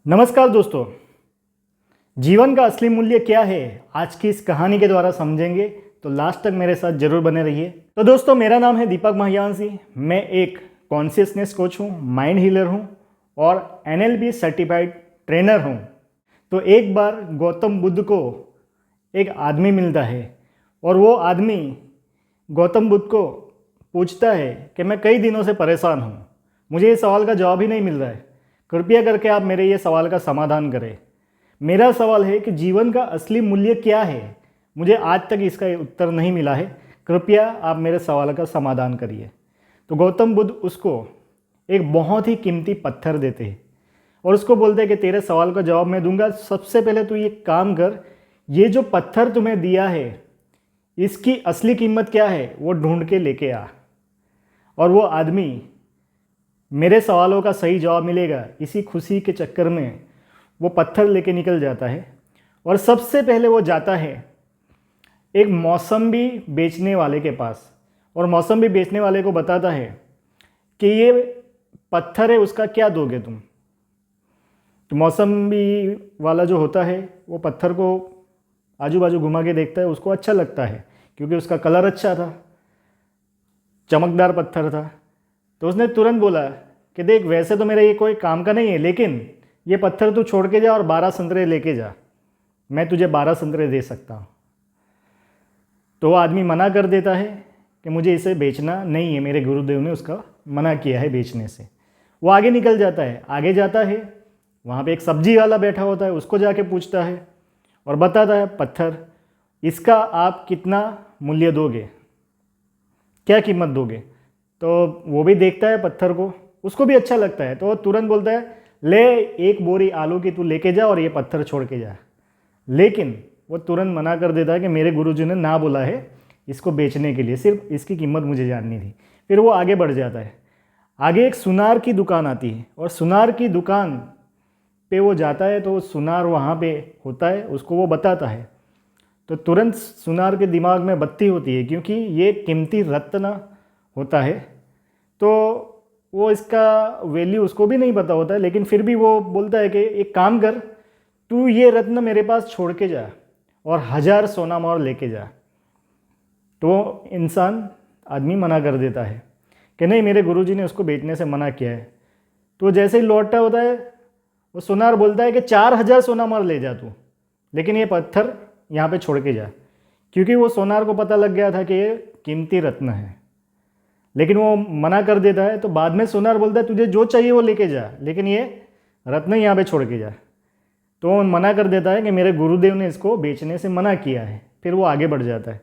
नमस्कार दोस्तों। जीवन का असली मूल्य क्या है आज की इस कहानी के द्वारा समझेंगे, तो लास्ट तक मेरे साथ जरूर बने रहिए। तो दोस्तों, मेरा नाम है दीपक महायांशी। मैं एक कॉन्शियसनेस कोच हूँ, माइंड हीलर हूँ और एनएलपी सर्टिफाइड ट्रेनर हूँ। तो एक बार गौतम बुद्ध को एक आदमी मिलता है और वो आदमी गौतम बुद्ध को पूछता है कि मैं कई दिनों से परेशान हूँ, मुझे इस सवाल का जवाब ही नहीं मिल रहा है, कृपया करके आप मेरे ये सवाल का समाधान करें। मेरा सवाल है कि जीवन का असली मूल्य क्या है, मुझे आज तक इसका उत्तर नहीं मिला है, कृपया आप मेरे सवाल का समाधान करिए। तो गौतम बुद्ध उसको एक बहुत ही कीमती पत्थर देते हैं और उसको बोलते हैं कि तेरे सवाल का जवाब मैं दूंगा, सबसे पहले तू ये काम कर, ये जो पत्थर तुम्हें दिया है इसकी असली कीमत क्या है वो ढूंढ के लेके आ। और वो आदमी मेरे सवालों का सही जवाब मिलेगा इसी खुशी के चक्कर में वो पत्थर लेके निकल जाता है। और सबसे पहले वो जाता है एक मौसम्बी बेचने वाले के पास और मौसम्बी बेचने वाले को बताता है कि ये पत्थर है, उसका क्या दोगे तुम। तो मौसम्बी वाला जो होता है वो पत्थर को आजू बाजू घुमा के देखता है, उसको अच्छा लगता है क्योंकि उसका कलर अच्छा था, चमकदार पत्थर था। तो उसने तुरंत बोला कि देख, वैसे तो मेरा ये कोई काम का नहीं है, लेकिन ये पत्थर तू छोड़ के जा और 12 संतरे लेके जा, मैं तुझे 12 संतरे दे सकता हूँ। तो वो आदमी मना कर देता है कि मुझे इसे बेचना नहीं है, मेरे गुरुदेव ने उसका मना किया है बेचने से। वो आगे निकल जाता है, आगे जाता है, वहाँ पे एक सब्जी वाला बैठा होता है, उसको जाके पूछता है और बताता है पत्थर, इसका आप कितना मूल्य दोगे, क्या कीमत दोगे। तो वो भी देखता है पत्थर को, उसको भी अच्छा लगता है, तो वो तुरंत बोलता है ले, 1 बोरी आलू की तू लेके जा और ये पत्थर छोड़ के जा। लेकिन वो तुरंत मना कर देता है कि मेरे गुरुजी ने ना बोला है इसको बेचने के लिए, सिर्फ इसकी कीमत मुझे जाननी थी। फिर वो आगे बढ़ जाता है, आगे एक सुनार की दुकान आती है और सुनार की दुकान पे वो जाता है तो सुनार वहाँ पे होता है, उसको वो बताता है। तो तुरंत सुनार के दिमाग में बत्ती होती है क्योंकि ये कीमती रत्न होता है, तो वो इसका वैल्यू उसको भी नहीं पता होता है, लेकिन फिर भी वो बोलता है कि एक काम कर, तू ये रत्न मेरे पास छोड़ के जा और 1000 सोना मोहर लेके जा। तो इंसान आदमी मना कर देता है कि नहीं, मेरे गुरुजी ने उसको बेचने से मना किया है। तो जैसे ही लौटता होता है वो सुनार बोलता है कि 4000 सोना मोहर ले जा तू, लेकिन ये पत्थर यहाँ पे छोड़ के जा, क्योंकि वो सोनार को पता लग गया था कि ये कीमती रत्न है। लेकिन वो मना कर देता है, तो बाद में सोनार बोलता है तुझे जो चाहिए वो लेके जा, लेकिन ये रत्न यहाँ पे छोड़ के जा। तो वो मना कर देता है कि मेरे गुरुदेव ने इसको बेचने से मना किया है। फिर वो आगे बढ़ जाता है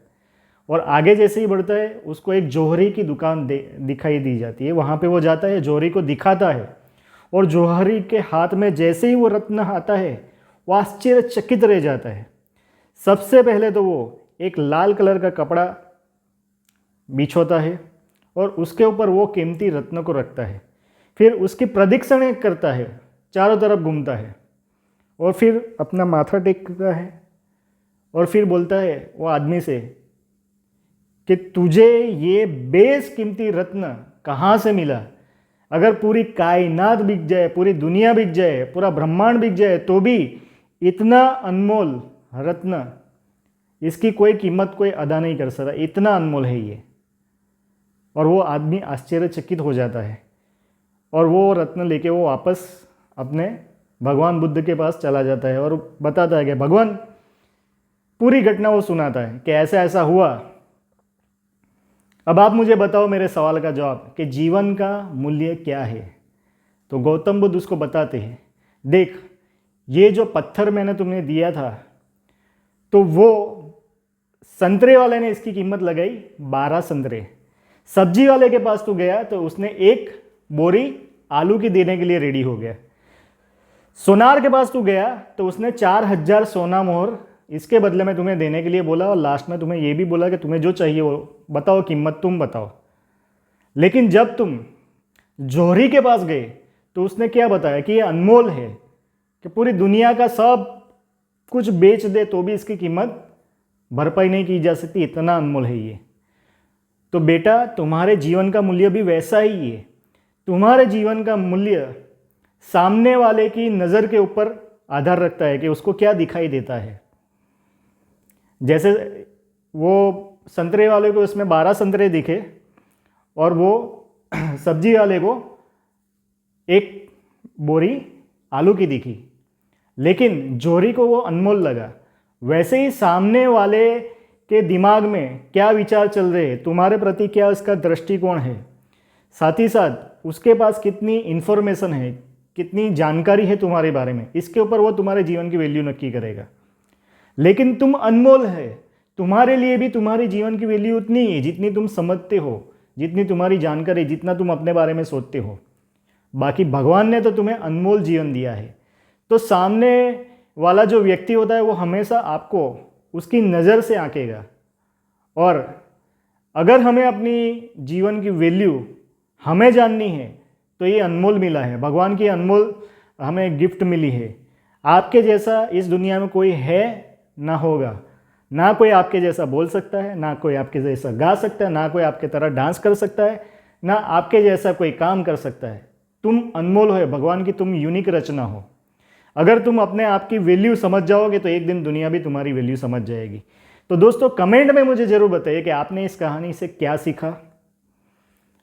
और आगे जैसे ही बढ़ता है उसको एक जौहरी की दुकान दिखाई दी जाती है। वहाँ पे वो जाता है, जौहरी को दिखाता है और जौहरी के हाथ में जैसे ही वो रत्न आता है वो आश्चर्यचकित रह जाता है। सबसे पहले तो वो एक लाल कलर का कपड़ा बिछोता है और उसके ऊपर वो कीमती रत्न को रखता है, फिर उसकी प्रदक्षिणा करता है, चारों तरफ घूमता है और फिर अपना माथा टेकता है और फिर बोलता है वो आदमी से कि तुझे ये बेशकीमती रत्न कहाँ से मिला। अगर पूरी कायनात बिक जाए, पूरी दुनिया बिक जाए, पूरा ब्रह्मांड बिक जाए, तो भी इतना अनमोल रत्न, इसकी कोई कीमत कोई अदा नहीं कर सकता, इतना अनमोल है ये। और वो आदमी आश्चर्यचकित हो जाता है और वो रत्न लेके वो वापस अपने भगवान बुद्ध के पास चला जाता है और बताता है कि भगवान, पूरी घटना वो सुनाता है कि ऐसा ऐसा हुआ, अब आप मुझे बताओ मेरे सवाल का जवाब कि जीवन का मूल्य क्या है। तो गौतम बुद्ध उसको बताते हैं, देख, ये जो पत्थर मैंने तुम्हें दिया था, तो वो संतरे वाले ने इसकी कीमत लगाई 12 संतरे। सब्जी वाले के पास तू गया तो उसने 1 बोरी आलू की देने के लिए रेडी हो गया। सोनार के पास तू गया तो उसने 4000 सोना मोहर इसके बदले में तुम्हें देने के लिए बोला और लास्ट में तुम्हें यह भी बोला कि तुम्हें जो चाहिए वो बताओ, कीमत तुम बताओ। लेकिन जब तुम जौहरी के पास गए तो उसने क्या बताया कि ये अनमोल है, कि पूरी दुनिया का सब कुछ बेच दे तो भी इसकी कीमत भरपाई नहीं की जा सकती, इतना अनमोल है ये। तो बेटा, तुम्हारे जीवन का मूल्य भी वैसा ही है। तुम्हारे जीवन का मूल्य सामने वाले की नज़र के ऊपर आधार रखता है कि उसको क्या दिखाई देता है। जैसे वो संतरे वाले को उसमें 12 संतरे दिखे और वो सब्जी वाले को एक बोरी आलू की दिखी, लेकिन जोरी को वो अनमोल लगा। वैसे ही सामने वाले के दिमाग में क्या विचार चल रहे हैं, तुम्हारे प्रति क्या उसका दृष्टिकोण है, साथ ही साथ उसके पास कितनी इन्फॉर्मेशन है, कितनी जानकारी है तुम्हारे बारे में, इसके ऊपर वो तुम्हारे जीवन की वैल्यू नक्की करेगा। लेकिन तुम अनमोल है, तुम्हारे लिए भी तुम्हारे जीवन की वैल्यू उतनी ही है जितनी तुम समझते हो, जितनी तुम्हारी जानकारी, जितना तुम अपने बारे में सोचते हो। बाकी भगवान ने तो तुम्हें अनमोल जीवन दिया है। तो सामने वाला जो व्यक्ति होता है वो हमेशा आपको उसकी नज़र से आंकेगा। और अगर हमें अपनी जीवन की वैल्यू हमें जाननी है तो ये अनमोल मिला है, भगवान की अनमोल हमें गिफ्ट मिली है। आपके जैसा इस दुनिया में कोई है ना होगा, ना कोई आपके जैसा बोल सकता है, ना कोई आपके जैसा गा सकता है, ना कोई आपके तरह डांस कर सकता है, ना आपके जैसा कोई काम कर सकता है। तुम अनमोल हो, भगवान की तुम यूनिक रचना हो। अगर तुम अपने आप की वैल्यू समझ जाओगे तो एक दिन दुनिया भी तुम्हारी वैल्यू समझ जाएगी। तो दोस्तों कमेंट में मुझे ज़रूर बताइए कि आपने इस कहानी से क्या सीखा।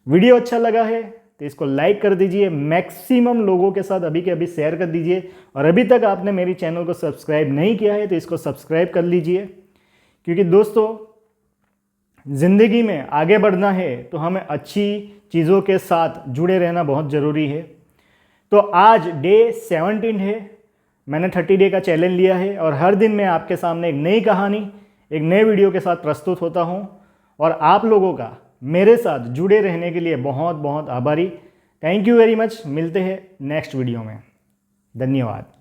वीडियो अच्छा लगा है तो इसको लाइक कर दीजिए, मैक्सिमम लोगों के साथ अभी के अभी शेयर कर दीजिए, और अभी तक आपने मेरी चैनल को सब्सक्राइब नहीं किया है तो इसको सब्सक्राइब कर लीजिए। क्योंकि दोस्तों ज़िंदगी में आगे बढ़ना है तो हमें अच्छी चीज़ों के साथ जुड़े रहना बहुत ज़रूरी है। तो आज डे 17 है, मैंने 30 डे का चैलेंज लिया है और हर दिन मैं आपके सामने एक नई कहानी, एक नए वीडियो के साथ प्रस्तुत होता हूं। और आप लोगों का मेरे साथ जुड़े रहने के लिए बहुत बहुत आभारी। Thank you very much. मिलते हैं नेक्स्ट वीडियो में। धन्यवाद।